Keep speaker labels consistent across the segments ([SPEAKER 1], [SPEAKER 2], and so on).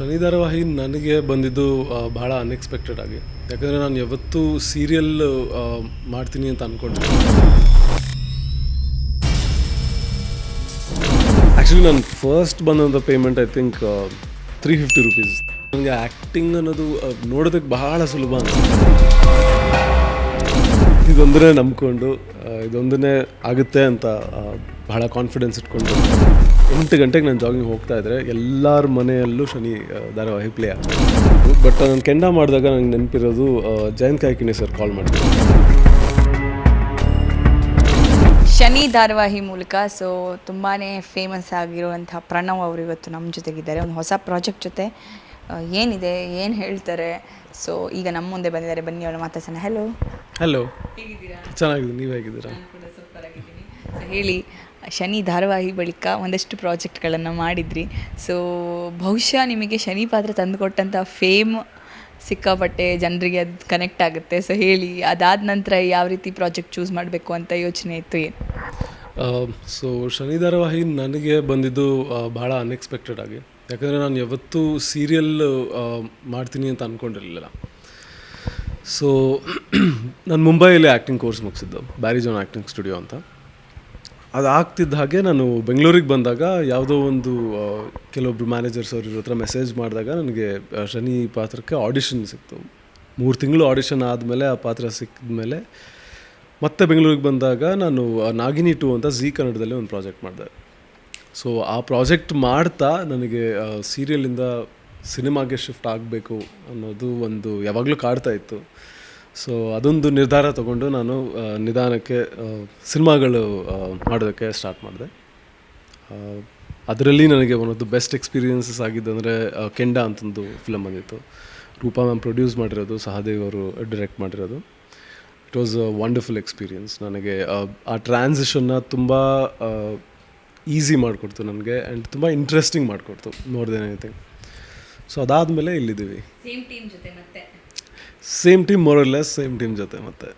[SPEAKER 1] ಶನಿ ಧಾರಾವಾಹಿ ನನಗೆ ಬಂದಿದ್ದು ಬಹಳ ಅನ್ಎಕ್ಸ್ಪೆಕ್ಟೆಡ್ ಆಗಿ. ಯಾಕಂದರೆ ನಾನು ಯಾವತ್ತೂ ಸೀರಿಯಲ್ ಮಾಡ್ತೀನಿ ಅಂತ ಅಂದ್ಕೊಂಡಿದ್ದೆ. ಆ್ಯಕ್ಚುಲಿ ನಾನು ಫಸ್ಟ್ ಬಂದಂಥ ಪೇಮೆಂಟ್ ಐ ಥಿಂಕ್ ₹350. ನನಗೆ ಆ್ಯಕ್ಟಿಂಗ್ ಅನ್ನೋದು ನೋಡೋದಕ್ಕೆ ಬಹಳ ಸುಲಭ ಅನಿಸುತ್ತೆ. ಇದೊಂದನ್ನೇ ನಂಬ್ಕೊಂಡು ಇದೊಂದನ್ನೇ ಆಗುತ್ತೆ ಅಂತ ಬಹಳ ಕಾನ್ಫಿಡೆನ್ಸ್ ಇಟ್ಕೊಂಡು 8 ಗಂಟೆಗೆ ನಾನು ಜಾಗಿಂಗ್ ಹೋಗ್ತಾ ಇದ್ದರೆ ಎಲ್ಲರ ಮನೆಯಲ್ಲೂ ಶನಿ ಧಾರಾವಾಹಿ ಪ್ಲೇ ಆಗ್ತದೆ. ಬಟ್ ನಾನು ಕೆಂಡ ಮಾಡಿದಾಗ ನನಗೆ ನೆನಪಿರೋದು ಜಯಂತ್ ಕಾಯ್ಕಿಣಿ ಸರ್ ಕಾಲ್ ಮಾಡಿದ್ರು.
[SPEAKER 2] ಶನಿ ಧಾರಾವಾಹಿ ಮೂಲಕ ತುಂಬಾ ಫೇಮಸ್ ಆಗಿರುವಂಥ ಪ್ರಣವ್ ಅವರು ಇವತ್ತು ನಮ್ಮ ಜೊತೆಗಿದ್ದಾರೆ. ಒಂದು ಹೊಸ ಪ್ರಾಜೆಕ್ಟ್ ಜೊತೆ ಏನಿದೆ, ಏನು ಹೇಳ್ತಾರೆ, ಈಗ ನಮ್ಮ ಮುಂದೆ ಬಂದಿದ್ದಾರೆ. ಬನ್ನಿ ಅವಳು ಮಾತಾಡ್ಸೋಣ. ಹಲೋ, ಹೇಗಿದ್ದೀರಾ?
[SPEAKER 1] ಚೆನ್ನಾಗಿದ್ದೀನಿ, ನೀವು ಹೇಗಿದ್ದೀರಾ?
[SPEAKER 2] ನಾನು ಕೂಡ ಸೂಪರ್ ಆಗಿದ್ದೀನಿ. ಹೇಳಿ, ಶನಿ ಧಾರಾವಾಹಿ ಬಳಿಕ ಒಂದಷ್ಟು ಪ್ರಾಜೆಕ್ಟ್ಗಳನ್ನು ಮಾಡಿದ್ರಿ. ಬಹುಶಃ ನಿಮಗೆ ಶನಿ ಪಾತ್ರ ತಂದುಕೊಟ್ಟಂಥ ಫೇಮ್ ಸಿಕ್ಕಾಪಟ್ಟೆ ಜನರಿಗೆ ಅದು ಕನೆಕ್ಟ್ ಆಗುತ್ತೆ. ಹೇಳಿ, ಅದಾದ ನಂತರ ಯಾವ ರೀತಿ ಪ್ರಾಜೆಕ್ಟ್ ಚೂಸ್ ಮಾಡಬೇಕು ಅಂತ ಯೋಚನೆ ಇತ್ತು ಏನು?
[SPEAKER 1] ಶನಿ ಧಾರಾವಾಹಿ ನನಗೆ ಬಂದಿದ್ದು ಬಹಳ ಅನ್ಎಕ್ಸ್ಪೆಕ್ಟೆಡ್ ಆಗಿ. ಯಾಕಂದರೆ ನಾನು ಯಾವತ್ತೂ ಸೀರಿಯಲ್ ಮಾಡ್ತೀನಿ ಅಂತ ಅಂದ್ಕೊಂಡಿರಲಿಲ್ಲ. ನಾನು ಮುಂಬೈಯಲ್ಲಿ ಆ್ಯಕ್ಟಿಂಗ್ ಕೋರ್ಸ್ ಮುಗಿಸಿದ್ದು, ಬ್ಯಾರಿ ಜಾನ್ ಆ್ಯಕ್ಟಿಂಗ್ ಸ್ಟುಡಿಯೋ ಅಂತ. ಅದು ಆಗ್ತಿದ್ದ ಹಾಗೆ ನಾನು ಬೆಂಗಳೂರಿಗೆ ಬಂದಾಗ ಯಾವುದೋ ಒಂದು ಕೆಲವೊಬ್ರು ಮ್ಯಾನೇಜರ್ಸ್ ಅವ್ರ ಹತ್ರ ಮೆಸೇಜ್ ಮಾಡಿದಾಗ ನನಗೆ ಶನಿ ಪಾತ್ರಕ್ಕೆ ಆಡಿಷನ್ ಸಿಕ್ತು. 3 ತಿಂಗಳು ಆಡಿಷನ್ ಆದಮೇಲೆ ಆ ಪಾತ್ರ ಸಿಕ್ಕಿದ್ಮೇಲೆ ಮತ್ತೆ ಬೆಂಗಳೂರಿಗೆ ಬಂದಾಗ ನಾನು ನಾಗಿನಿ 2 ಅಂತ ಝೀ ಕನ್ನಡದಲ್ಲಿ ಒಂದು ಪ್ರಾಜೆಕ್ಟ್ ಮಾಡಿದೆ. ಆ ಪ್ರಾಜೆಕ್ಟ್ ಮಾಡ್ತಾ ನನಗೆ ಸೀರಿಯಲಿಂದ ಸಿನಿಮಾಗೆ ಶಿಫ್ಟ್ ಆಗಬೇಕು ಅನ್ನೋದು ಒಂದು ಯಾವಾಗಲೂ ಕಾಡ್ತಾ ಇತ್ತು. ಅದೊಂದು ನಿರ್ಧಾರ ತಗೊಂಡು ನಾನು ನಿಧಾನಕ್ಕೆ ಸಿನಿಮಾಗಳು ಮಾಡೋದಕ್ಕೆ ಸ್ಟಾರ್ಟ್ ಮಾಡಿದೆ. ಅದರಲ್ಲಿ ನನಗೆ one of the best experiences ಆಗಿದ್ದಂದರೆ ಕೆಂಡ ಅಂತಂದು ಫಿಲಮ್ ಬಂದಿತ್ತು. ರೂಪಾ ಮ್ಯಾಮ್ ಪ್ರೊಡ್ಯೂಸ್ ಮಾಡಿರೋದು, ಸಹದೇವ್ ಅವರು ಡೈರೆಕ್ಟ್ ಮಾಡಿರೋದು. It was a wonderful experience. ನನಗೆ ಆ ಟ್ರಾನ್ಸಿಷನ್ನ ತುಂಬ ಈಸಿ ಮಾಡಿಕೊಡ್ತು ನನಗೆ, ಆ್ಯಂಡ್ ತುಂಬ ಇಂಟ್ರೆಸ್ಟಿಂಗ್ ಮಾಡಿಕೊಡ್ತು ಮೋರ್ ದೆನ್ ಎನಿಥಿಂಗ್. ಅದಾದಮೇಲೆ ಇಲ್ಲಿದ್ದೀವಿ. Same team more or less same team ಜೊತೆ ಮತ್ತೆ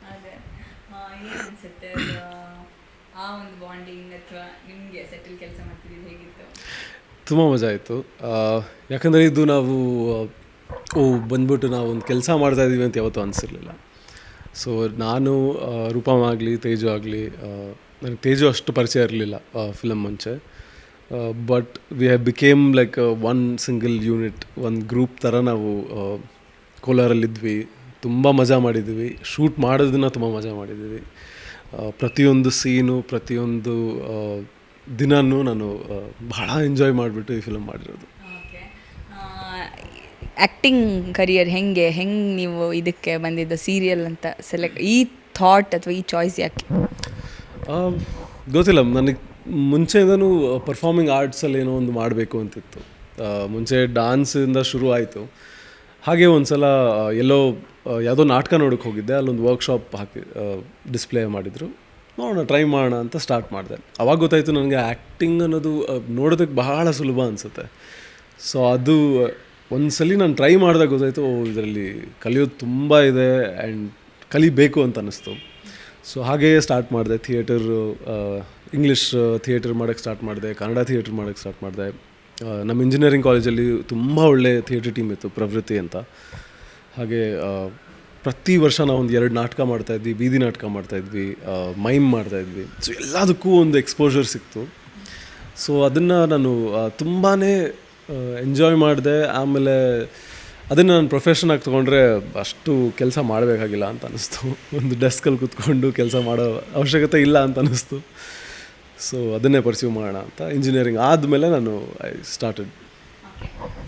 [SPEAKER 1] ತುಂಬ ಮಜಾ ಆಯಿತು. ಯಾಕಂದರೆ ಇದು ನಾವು ಬಂದ್ಬಿಟ್ಟು ನಾವು ಒಂದು ಕೆಲಸ ಮಾಡ್ತಾಯಿದ್ದೀವಿ ಅಂತ ಯಾವತ್ತೂ ಅನಿಸಿರಲಿಲ್ಲ. ನಾನು ರೂಪಮ್ ಆಗಲಿ ತೇಜು ಆಗಲಿ, ನನಗೆ ತೇಜು ಅಷ್ಟು ಪರಿಚಯ ಇರಲಿಲ್ಲ ಫಿಲಮ್ ಮುಂಚೆ. But we have became like one single unit, ಒಂದು ಗ್ರೂಪ್ ಥರ ನಾವು ಕೋಲಾರಲ್ಲಿದ್ವಿ. ತುಂಬ ಮಜಾ ಮಾಡಿದ್ವಿ. ಶೂಟ್ ಮಾಡೋದನ್ನ ತುಂಬ ಮಜಾ ಮಾಡಿದ್ದೀವಿ. ಪ್ರತಿಯೊಂದು ಸೀನು, ಪ್ರತಿಯೊಂದು ದಿನವೂ ನಾನು ಬಹಳ ಎಂಜಾಯ್ ಮಾಡಿಬಿಟ್ಟು ಈ ಫಿಲಮ್ ಮಾಡಿರೋದು.
[SPEAKER 2] ಆ್ಯಕ್ಟಿಂಗ್ ಕರಿಯರ್ ಹೆಂಗೆ ನೀವು ಇದಕ್ಕೆ ಬಂದಿದ್ದು ಸೀರಿಯಲ್ ಅಂತ ಸೆಲೆಕ್ಟ್, ಈ ಥಾಟ್ ಅಥವಾ ಈ ಚಾಯ್ಸ್ ಯಾಕೆ?
[SPEAKER 1] ಗೊತ್ತಿಲ್ಲ, ನನಗೆ ಮುಂಚೆಯಿಂದನೂ ಪರ್ಫಾರ್ಮಿಂಗ್ ಆರ್ಟ್ಸಲ್ಲಿ ಏನೋ ಒಂದು ಮಾಡಬೇಕು ಅಂತಿತ್ತು. ಮುಂಚೆ ಡ್ಯಾನ್ಸಿಂದ ಶುರು ಆಯಿತು. ಹಾಗೆ ಒಂದು ಸಲ ಯಾವುದೋ ನಾಟಕ ನೋಡೋಕ್ಕೆ ಹೋಗಿದ್ದೆ. ಅಲ್ಲೊಂದು ವರ್ಕ್ಶಾಪ್ ಹಾಕಿ ಡಿಸ್ಪ್ಲೇ ಮಾಡಿದರು. ನೋಡೋಣ, ಟ್ರೈ ಮಾಡೋಣ ಅಂತ ಸ್ಟಾರ್ಟ್ ಮಾಡಿದೆ. ಆವಾಗ ಗೊತ್ತಾಯಿತು ನನಗೆ ಆ್ಯಕ್ಟಿಂಗ್ ಅನ್ನೋದು ನೋಡೋದಕ್ಕೆ ಬಹಳ ಸುಲಭ ಅನಿಸುತ್ತೆ. ಅದು ಒಂದು ಸಲ ನಾನು ಟ್ರೈ ಮಾಡಿದಾಗ ಗೊತ್ತಾಯಿತು, ಇದರಲ್ಲಿ ಕಲಿಯೋದು ತುಂಬ ಇದೆ ಆ್ಯಂಡ್ ಕಲಿಬೇಕು ಅಂತ ಅನ್ನಿಸ್ತು. ಹಾಗೆಯೇ ಸ್ಟಾರ್ಟ್ ಮಾಡಿದೆ. ಥಿಯೇಟರು, ಇಂಗ್ಲೀಷ್ ಥಿಯೇಟರ್ ಮಾಡೋಕ್ಕೆ ಸ್ಟಾರ್ಟ್ ಮಾಡಿದೆ, ಕನ್ನಡ ಥಿಯೇಟರ್ ಮಾಡೋಕ್ಕೆ ಸ್ಟಾರ್ಟ್ ಮಾಡಿದೆ. ನಮ್ಮ ಇಂಜಿನಿಯರಿಂಗ್ ಕಾಲೇಜಲ್ಲಿ ತುಂಬ ಒಳ್ಳೆ ಥಿಯೇಟರ್ ಟೀಮ್ ಇತ್ತು, ಪ್ರವೃತ್ತಿ ಅಂತ. ಹಾಗೆ ಪ್ರತಿ ವರ್ಷ ನಾವು ಒಂದು 2 ನಾಟಕ ಮಾಡ್ತಾಯಿದ್ವಿ, ಬೀದಿ ನಾಟಕ ಮಾಡ್ತಾಯಿದ್ವಿ, ಮೈಮ್ ಮಾಡ್ತಾಯಿದ್ವಿ. ಎಲ್ಲದಕ್ಕೂ ಒಂದು ಎಕ್ಸ್ಪೋಜರ್ ಸಿಕ್ತು. ಅದನ್ನು ನಾನು ತುಂಬಾ ಎಂಜಾಯ್ ಮಾಡಿದೆ. ಆಮೇಲೆ ಅದನ್ನು ನಾನು ಪ್ರೊಫೆಷನ್ ಆಗಿ ತೊಗೊಂಡ್ರೆ ಅಷ್ಟು ಕೆಲಸ ಮಾಡಬೇಕಾಗಿಲ್ಲ ಅಂತ ಅನ್ನಿಸ್ತು. ಒಂದು ಡೆಸ್ಕಲ್ಲಿ ಕೂತ್ಕೊಂಡು ಕೆಲಸ ಮಾಡೋ ಅವಶ್ಯಕತೆ ಇಲ್ಲ ಅಂತ ಅನ್ನಿಸ್ತು. ಅದನ್ನೇ ಪರ್ಸ್ಯೂ ಮಾಡೋಣ ಅಂತ ಇಂಜಿನಿಯರಿಂಗ್ ಆದಮೇಲೆ ನಾನು ಐ ಸ್ಟಾರ್ಟೆಡ್.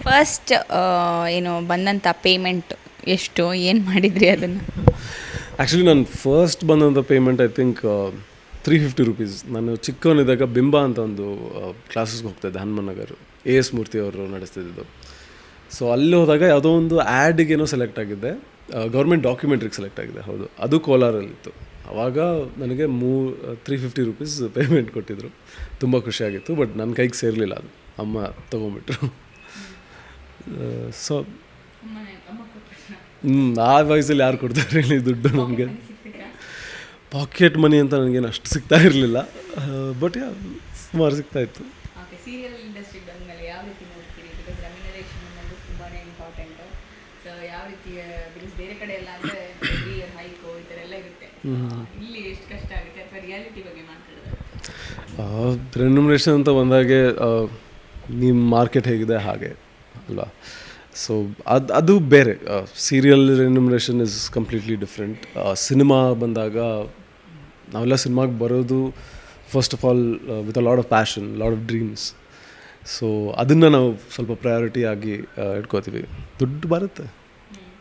[SPEAKER 2] ಫಸ್ಟ್ ಏನು ಬಂದಂಥ ಪೇಮೆಂಟ್ ಎಷ್ಟು, ಏನು ಮಾಡಿದ್ರಿ ಅದನ್ನು?
[SPEAKER 1] ಆ್ಯಕ್ಚುಲಿ ನಾನು ಫಸ್ಟ್ ಬಂದಂಥ ಪೇಮೆಂಟ್ ಐ ಥಿಂಕ್ ₹350. ನಾನು ಚಿಕ್ಕವನಿದ್ದಾಗ ಬಿಂಬ ಅಂತ ಒಂದು ಕ್ಲಾಸಸ್ಗೆ ಹೋಗ್ತಾಯಿದ್ದೆ, ಹನುಮನಗರ್, AS ಮೂರ್ತಿ ಅವರು ನಡೆಸ್ತಿದ್ದು. ಅಲ್ಲಿ ಹೋದಾಗ ಯಾವುದೋ ಒಂದು ಆ್ಯಡಿಗೇನೋ ಸೆಲೆಕ್ಟ್ ಆಗಿದ್ದೆ. ಗೌರ್ಮೆಂಟ್ ಡಾಕ್ಯುಮೆಂಟ್ರಿಗೆ ಸೆಲೆಕ್ಟ್ ಆಗಿದೆ, ಹೌದು. ಅದು ಕೋಲಾರಲ್ಲಿತ್ತು. ಆವಾಗ ನನಗೆ ₹350 ಪೇಮೆಂಟ್ ಕೊಟ್ಟಿದ್ದರು. ತುಂಬ ಖುಷಿಯಾಗಿತ್ತು. ಬಟ್ ನನ್ನ ಕೈಗೆ ಸೇರಲಿಲ್ಲ, ಅದು ಅಮ್ಮ ತೊಗೊಂಬಿಟ್ರು. ಆ ವಯಸ್ಸಲ್ಲಿ ಯಾರು ಕೊಡ್ತಾರೆ ಹೇಳಿ ದುಡ್ಡು ನನಗೆ? ಪಾಕೆಟ್ ಮನಿ ಅಂತ ನನಗೇನು ಅಷ್ಟು ಸಿಗ್ತಾ ಇರಲಿಲ್ಲ. ಬಟ್ ಸುಮಾರು ಸಿಗ್ತಾಯಿತ್ತು.
[SPEAKER 2] ಸೊ ಯಾವ ರೀತಿ ಬಿಕಾಸ್ ಬೇರೆ ಕಡೆ ಎಲ್ಲ ಅಂದರೆ ಹೈಕೋ ಈ ಥರ ಎಲ್ಲ ಇರುತ್ತೆ, ಇಲ್ಲಿ ಎಷ್ಟು ಕಷ್ಟ ಆಗುತ್ತೆ ಅಥವಾ ರಿಯಾಲಿಟಿ ಬಗ್ಗೆ ಮಾತಾಡೋದು?
[SPEAKER 1] ರೆನ್ಯುಮರೇಷನ್ ಅಂತ ಬಂದಾಗೆ ನಿಮ್ಮ ಮಾರ್ಕೆಟ್ ಹೇಗಿದೆ ಹಾಗೆ ಅಲ್ವಾ. ಸೊ ಅದು ಬೇರೆ. Serial remuneration is completely different. Cinema ಬಂದಾಗ ನಾವೆಲ್ಲ ಸಿನಿಮಾಗೆ ಬರೋದು first of all with a lot of passion, lot of dreams. So ಅದನ್ನು ನಾವು ಸ್ವಲ್ಪ ಪ್ರಯಾರಿಟಿ ಆಗಿ ಇಟ್ಕೋತೀವಿ. ದುಡ್ಡು ಬರುತ್ತೆ,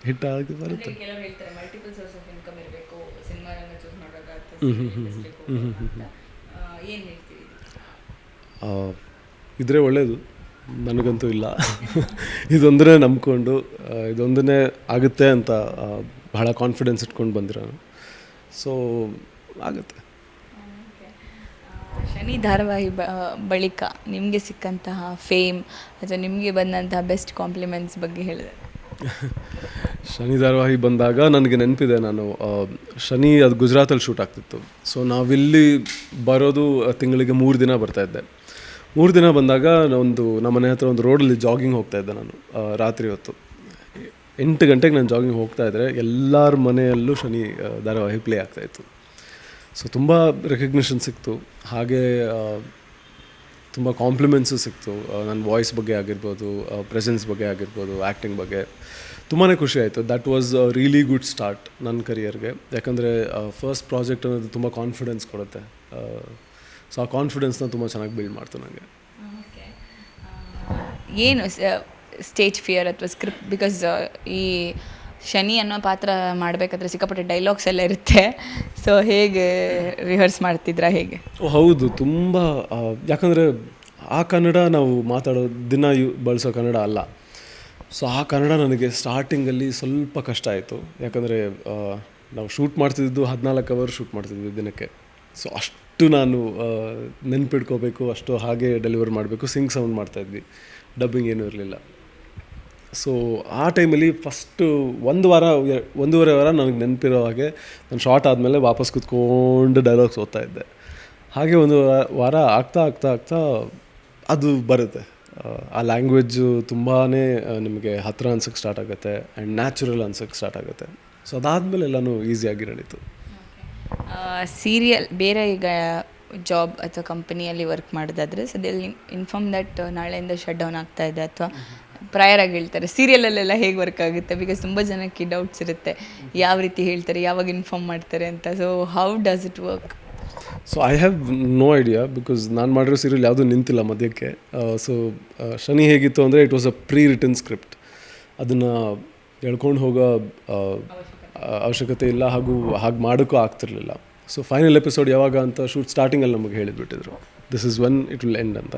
[SPEAKER 1] ಹಿಟ್ಟಾಗಿ ಬರುತ್ತೆ.
[SPEAKER 2] ಕೆಲವರು ಹೇಳ್ತಾರೆ ಮಲ್ಟಿಪಲ್ ಸೋರ್ಸ್ ಆಫ್ ಇನ್ಕಮ್ ಇರಬೇಕು ಸಿನಿಮಾ ರಂಗ ಚೂಸ್ ಮಾಡುವಾಗ, ಏನು ಹೇಳ್ತೀವಿ?
[SPEAKER 1] ಇದ್ರೆ ಒಳ್ಳೆಯದು, ನನಗಂತೂ ಇಲ್ಲ. ಇದೊಂದನ್ನೇ ನಂಬ್ಕೊಂಡು ಇದೊಂದನ್ನೇ ಆಗುತ್ತೆ ಅಂತ ಬಹಳ ಕಾನ್ಫಿಡೆನ್ಸ್ ಇಟ್ಕೊಂಡು ಬಂದಿರೋ. ಸೊ ಆಗುತ್ತೆ.
[SPEAKER 2] ಶನಿ ಧಾರಾವಾಹಿ ಬಳಿಕ ನಿಮಗೆ ಸಿಕ್ಕಂತಹ ಫೇಮ್ ಅಥವಾ ನಿಮಗೆ ಬಂದಂತಹ ಬೆಸ್ಟ್ ಕಾಂಪ್ಲಿಮೆಂಟ್ಸ್ ಬಗ್ಗೆ ಹೇಳಿದೆ?
[SPEAKER 1] ಶನಿ ಧಾರಾವಾಹಿ ಬಂದಾಗ ನನಗೆ ನೆನಪಿದೆ, ನಾನು ಶನಿ ಅದು ಗುಜರಾತಲ್ಲಿ ಶೂಟ್ ಆಗ್ತಿತ್ತು. ಸೊ ನಾವಿಲ್ಲಿ ಬರೋದು ತಿಂಗಳಿಗೆ 3 ದಿನ ಬರ್ತಾಯಿದ್ದೆ. 3 ದಿನ ಬಂದಾಗ ನಮ್ಮ ಮನೆ ಹತ್ರ ಒಂದು ರೋಡಲ್ಲಿ ಜಾಗಿಂಗ್ ಹೋಗ್ತಾಯಿದ್ದೆ ನಾನು ರಾತ್ರಿ ಹೊತ್ತು. 8 ಗಂಟೆಗೆ ನಾನು ಜಾಗಿಂಗ್ ಹೋಗ್ತಾಯಿದ್ರೆ ಎಲ್ಲರ ಮನೆಯಲ್ಲೂ ಶನಿ ಧಾರಾವಾಹಿ ಪ್ಲೇ ಆಗ್ತಾಯಿತ್ತು. ಸೊ ತುಂಬ ರೆಕಗ್ನಿಷನ್ ಸಿಕ್ತು, ಹಾಗೆ ತುಂಬ ಕಾಂಪ್ಲಿಮೆಂಟ್ಸು ಸಿಕ್ತು. ನನ್ನ ವಾಯ್ಸ್ ಬಗ್ಗೆ ಆಗಿರ್ಬೋದು, ಪ್ರೆಸೆನ್ಸ್ ಬಗ್ಗೆ ಆಗಿರ್ಬೋದು, ಆ್ಯಕ್ಟಿಂಗ್ ಬಗ್ಗೆ ತುಂಬಾ ಖುಷಿ ಆಯಿತು. That was a really good start ನನ್ನ ಕರಿಯರ್ಗೆ. ಯಾಕಂದರೆ ಫಸ್ಟ್ ಪ್ರಾಜೆಕ್ಟ್ ಅನ್ನೋದು ತುಂಬ ಕಾನ್ಫಿಡೆನ್ಸ್ ಕೊಡುತ್ತೆ. ಸೊ ಆ ಕಾನ್ಫಿಡೆನ್ಸ್ನ ತುಂಬ ಚೆನ್ನಾಗಿ ಬಿಲ್ಡ್ ಮಾಡ್ತು ನನಗೆ.
[SPEAKER 2] ಏನು ಸ್ಟೇಜ್ ಫಿಯರ್ ಅಥವಾ ಸ್ಕ್ರಿಪ್ಟ್? ಬಿಕಾಸ್ ಈ ಶನಿ ಅನ್ನೋ ಪಾತ್ರ ಮಾಡಬೇಕಾದ್ರೆ ಸಿಕ್ಕಾಪಟ್ಟೆ ಡೈಲಾಗ್ಸ್ ಎಲ್ಲ ಇರುತ್ತೆ. ಸೊ ಹೇಗೆ ರಿಹರ್ಸ್ ಮಾಡ್ತಿದ್ರಾ, ಹೇಗೆ?
[SPEAKER 1] ಹೌದು, ತುಂಬ. ಯಾಕಂದರೆ ಆ ಕನ್ನಡ ನಾವು ಮಾತಾಡೋ ದಿನ ಬಳಸೋ ಕನ್ನಡ ಅಲ್ಲ. ಸೊ ಆ ಕನ್ನಡ ನನಗೆ ಸ್ಟಾರ್ಟಿಂಗಲ್ಲಿ ಸ್ವಲ್ಪ ಕಷ್ಟ ಆಯಿತು. ಯಾಕಂದರೆ ನಾವು ಶೂಟ್ ಮಾಡ್ತಿದ್ದು 14 ಅವರ್ ಶೂಟ್ ಮಾಡ್ತಿದ್ವಿ ದಿನಕ್ಕೆ. ಸೊ ಅಷ್ಟು ನಾನು ನೆನ್ಪಿಡ್ಕೋಬೇಕು, ಅಷ್ಟು ಹಾಗೆ ಡೆಲಿವರ್ ಮಾಡಬೇಕು. ಸಿಂಗ್ ಸೌಂಡ್ ಮಾಡ್ತಾಯಿದ್ವಿ, ಡಬ್ಬಿಂಗ್ ಏನೂ ಇರಲಿಲ್ಲ. ಸೊ ಆ ಟೈಮಲ್ಲಿ ಫಸ್ಟು 1.5 ವಾರ ನನಗೆ ನೆನಪಿರೋ ಹಾಗೆ ನಾನು ಶಾರ್ಟ್ ಆದಮೇಲೆ ವಾಪಸ್ ಕೂತ್ಕೊಂಡು ಡೈಲಾಗ್ಸ್ ಓದ್ತಾ ಇದ್ದೆ. ಹಾಗೆ 1 ವಾರ ಆಗ್ತಾ ಆಗ್ತಾ ಆಗ್ತಾ ಅದು ಬರುತ್ತೆ. ಆ ಲ್ಯಾಂಗ್ವೇಜು ತುಂಬಾ ನಿಮಗೆ ಹತ್ತಿರ ಅನ್ಸೋಕ್ಕೆ ಸ್ಟಾರ್ಟ್ ಆಗುತ್ತೆ ಆ್ಯಂಡ್ ನ್ಯಾಚುರಲ್ ಅನ್ಸೋಕ್ಕೆ ಸ್ಟಾರ್ಟ್ ಆಗುತ್ತೆ. ಸೊ ಅದಾದಮೇಲೆ ಎಲ್ಲನೂ ಈಸಿಯಾಗಿ ನಡೀತು.
[SPEAKER 2] ಸೀರಿಯಲ್ ಬೇರೆ ಈಗ ಜಾಬ್ ಅಥವಾ ಕಂಪನಿಯಲ್ಲಿ ವರ್ಕ್ ಮಾಡೋದಾದರೆ ಸದ್ಯಲ್ಲಿ ಇನ್ಫಾರ್ಮ್ ದಟ್ ನಾಳೆಯಿಂದ ಶಟ್ ಡೌನ್ ಆಗ್ತಾ ಇದೆ ಅಥವಾ ಪ್ರಯರಾಗಿ ಹೇಳ್ತಾರೆ. ಸೀರಿಯಲಲ್ಲೆಲ್ಲ ಹೇಗೆ ವರ್ಕ್ ಆಗುತ್ತೆ? ಬಿಕಾಸ್ ತುಂಬ ಜನಕ್ಕೆ ಡೌಟ್ಸ್ ಇರುತ್ತೆ, ಯಾವ ರೀತಿ ಹೇಳ್ತಾರೆ, ಯಾವಾಗ ಇನ್ಫಾರ್ಮ್ ಮಾಡ್ತಾರೆ ಅಂತ. So how does it work?
[SPEAKER 1] So I have no idea, because ನಾನು ಮಾಡಿರೋ ಸೀರಿಯಲ್ ಯಾವುದೂ ನಿಂತಿಲ್ಲ ಮಧ್ಯಕ್ಕೆ. ಸೊ ಶನಿ ಹೇಗಿತ್ತು ಅಂದರೆ it was a pre written script. ಅದನ್ನು ಹೇಳ್ಕೊಂಡು ಹೋಗೋ ಅವಶ್ಯಕತೆ ಇಲ್ಲ, ಹಾಗೆ ಮಾಡೋಕ್ಕೂ ಆಗ್ತಿರ್ಲಿಲ್ಲ. ಸೊ ಫೈನಲ್ ಎಪಿಸೋಡ್ ಯಾವಾಗ ಅಂತ ಶೂಟ್ ಸ್ಟಾರ್ಟಿಂಗಲ್ಲಿ ನಮಗೆ ಹೇಳಿಬಿಟ್ಟಿದ್ರು, this is when it will end ಅಂತ.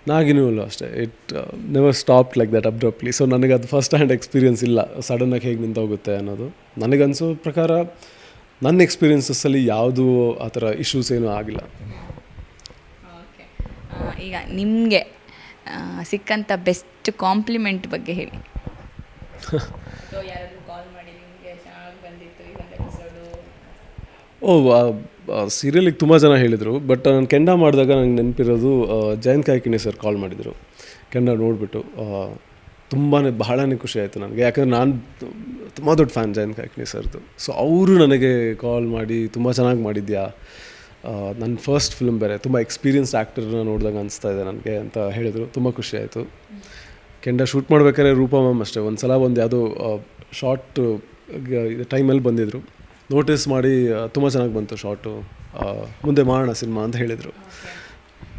[SPEAKER 1] ನಾಗಿನೂ ಇಲ್ಲ ಅಷ್ಟೇ, it never stop like that abruptly. So ನನಗೆ ಅದು ಫಸ್ಟ್ ಹ್ಯಾಂಡ್ ಎಕ್ಸ್ಪೀರಿಯನ್ಸ್ ಇಲ್ಲ, ಸಡನ್ನಾಗಿ ಹೇಗೆ ನಿಂತೋಗುತ್ತೆ ಅನ್ನೋದು. ನನಗನ್ಸೋ ಪ್ರಕಾರ ನನ್ನ ಎಕ್ಸ್ಪೀರಿಯನ್ಸಸ್ಸಲ್ಲಿ ಯಾವುದೂ ಆ ಥರ ಇಶ್ಯೂಸ್ ಏನೂ ಆಗಿಲ್ಲ.
[SPEAKER 2] ಓಕೆ, ಈಗ ನಿಮಗೆ ಸಿಕ್ಕಂಥ ಬೆಸ್ಟ್ ಕಾಂಪ್ಲಿಮೆಂಟ್ ಬಗ್ಗೆ ಹೇಳಿ. ಸೊ ಯಾರಾದರೂ ಕಾಲ್ ಮಾಡಿ ನಿಮಗೆ ಚೆನ್ನಾಗಿ ಬಂದಿತ್ತು ಈ ಒಂದು ಎಪಿಸೋಡು?
[SPEAKER 1] ಸೀರಿಯಲಿಗೆ ತುಂಬ ಜನ ಹೇಳಿದರು, ಬಟ್ ನಾನು ಕೆಂಡ ಮಾಡಿದಾಗ ನನಗೆ ನೆನಪಿರೋದು ಜಯಂತ್ ಕಾಯ್ಕಿಣಿ ಸರ್ ಕಾಲ್ ಮಾಡಿದರು. ಕೆಂಡ ನೋಡಿಬಿಟ್ಟು ಬಹಳನೇ ಖುಷಿ ಆಯಿತು ನನಗೆ. ಯಾಕಂದರೆ ನಾನು ತುಂಬ ದೊಡ್ಡ ಫ್ಯಾನ್ ಜಯಂತ್ ಕಾಯ್ಕಿಣಿ ಸರ್ದು. ಸೊ ಅವರು ನನಗೆ ಕಾಲ್ ಮಾಡಿ ತುಂಬ ಚೆನ್ನಾಗಿ ಮಾಡಿದ್ಯಾ, ನನ್ನ ಫಸ್ಟ್ ಫಿಲ್ಮ್ ಬೇರೆ, ತುಂಬ ಎಕ್ಸ್ಪೀರಿಯನ್ಸ್ಡ್ ಆ್ಯಕ್ಟರ್ನ ನೋಡಿದಾಗ ಅನಿಸ್ತಾ ಇದೆ ನನಗೆ ಅಂತ ಹೇಳಿದರು. ತುಂಬ ಖುಷಿ ಆಯಿತು. ಕೆಂಡ ಶೂಟ್ ಮಾಡ್ಬೇಕಾದ್ರೆ ರೂಪಾ ಮ್ಯಾಮ್ ಅಷ್ಟೇ ಒಂದು ಸಲ ಯಾವುದೋ ಶಾರ್ಟ್ ಟೈಮಲ್ಲಿ ಬಂದಿದ್ದರು, ನೋಟಿಸ್ ಮಾಡಿ ತುಂಬ ಚೆನ್ನಾಗಿ ಬಂತು ಶಾರ್ಟು, ಮುಂದೆ ಮಾಡೋಣ ಸಿನಿಮಾ ಅಂತ ಹೇಳಿದರು.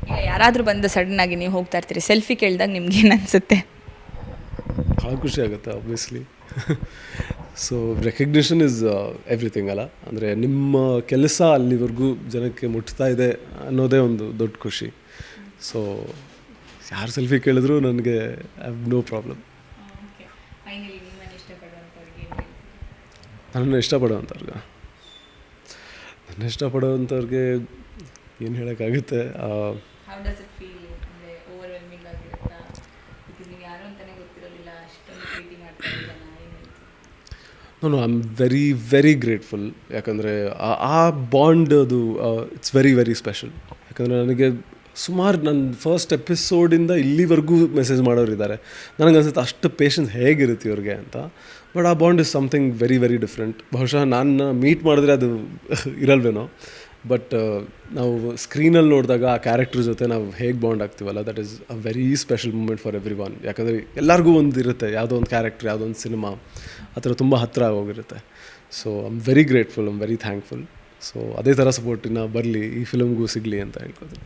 [SPEAKER 2] ಈಗ ಯಾರಾದರೂ ಬಂದು ಸಡನ್ನಾಗಿ ನೀವು ಹೋಗ್ತಾ ಇರ್ತೀರಿ, ಸೆಲ್ಫಿ ಕೇಳಿದಾಗ ನಿಮ್ಗೆ ಏನು ಅನಿಸುತ್ತೆ?
[SPEAKER 1] ಭಾಳ ಖುಷಿ ಆಗುತ್ತೆ obviously. So recognition is everything ಅಲ್ಲ. ಅಂದರೆ ನಿಮ್ಮ ಕೆಲಸ ಅಲ್ಲಿವರೆಗೂ ಜನಕ್ಕೆ ಮುಟ್ತಾ ಇದೆ ಅನ್ನೋದೇ ಒಂದು ದೊಡ್ಡ ಖುಷಿ. ಸೊ ಯಾರು ಸೆಲ್ಫಿ ಕೇಳಿದ್ರು ನನಗೆ ಐ ಹ್ಯಾವ್ ನೋ ಪ್ರಾಬ್ಲಮ್. ನನ್ನ ಇಷ್ಟಪಡೋವಂಥವ್ರಿಗೆ ಏನು ಹೇಳೋಕ್ಕಾಗುತ್ತೆ? ನಾನು I am very very grateful. ಯಾಕಂದರೆ ಆ ಬಾಂಡ್ ಅದು ಇಟ್ಸ್ ವೆರಿ ವೆರಿ ಸ್ಪೆಷಲ್. ಯಾಕಂದರೆ ನನಗೆ ಸುಮಾರು ನನ್ನ ಫಸ್ಟ್ ಎಪಿಸೋಡಿಂದ ಇಲ್ಲಿವರೆಗೂ ಮೆಸೇಜ್ ಮಾಡೋರಿದ್ದಾರೆ. ನನಗನ್ಸುತ್ತೆ ಅಷ್ಟು ಪೇಷನ್ಸ್ ಹೇಗಿರುತ್ತೆ ಇವ್ರಿಗೆ ಅಂತ. ಬಟ್ ಆ bond is something very very different. ಬಹುಶಃ ನಾನು ಮೀಟ್ ಮಾಡಿದ್ರೆ ಅದು ಇರಲ್ವೇನೋ, ಬಟ್ ನಾವು ಸ್ಕ್ರೀನಲ್ಲಿ ನೋಡಿದಾಗ ಆ ಕ್ಯಾರೆಕ್ಟರ್ ಜೊತೆ ನಾವು ಹೇಗೆ ಬಾಂಡ್ ಆಗ್ತೀವಲ್ಲ, that is a very special moment for everyone. ಯಾಕಂದರೆ ಎಲ್ಲರಿಗೂ ಒಂದು ಇರುತ್ತೆ, ಯಾವುದೋ ಒಂದು ಕ್ಯಾರೆಕ್ಟರ್, ಯಾವುದೋ ಒಂದು ಸಿನಿಮಾ ಆ ಥರ ತುಂಬ ಹತ್ತಿರ ಆಗೋಗಿರುತ್ತೆ. So I am very grateful, I am very thankful. So ಅದೇ ಥರ ಸಪೋರ್ಟ್ ಇನ್ನು ಬರಲಿ, ಈ ಫಿಲಮ್ಗೂ ಸಿಗಲಿ ಅಂತ ಹೇಳ್ಕೊತೀನಿ.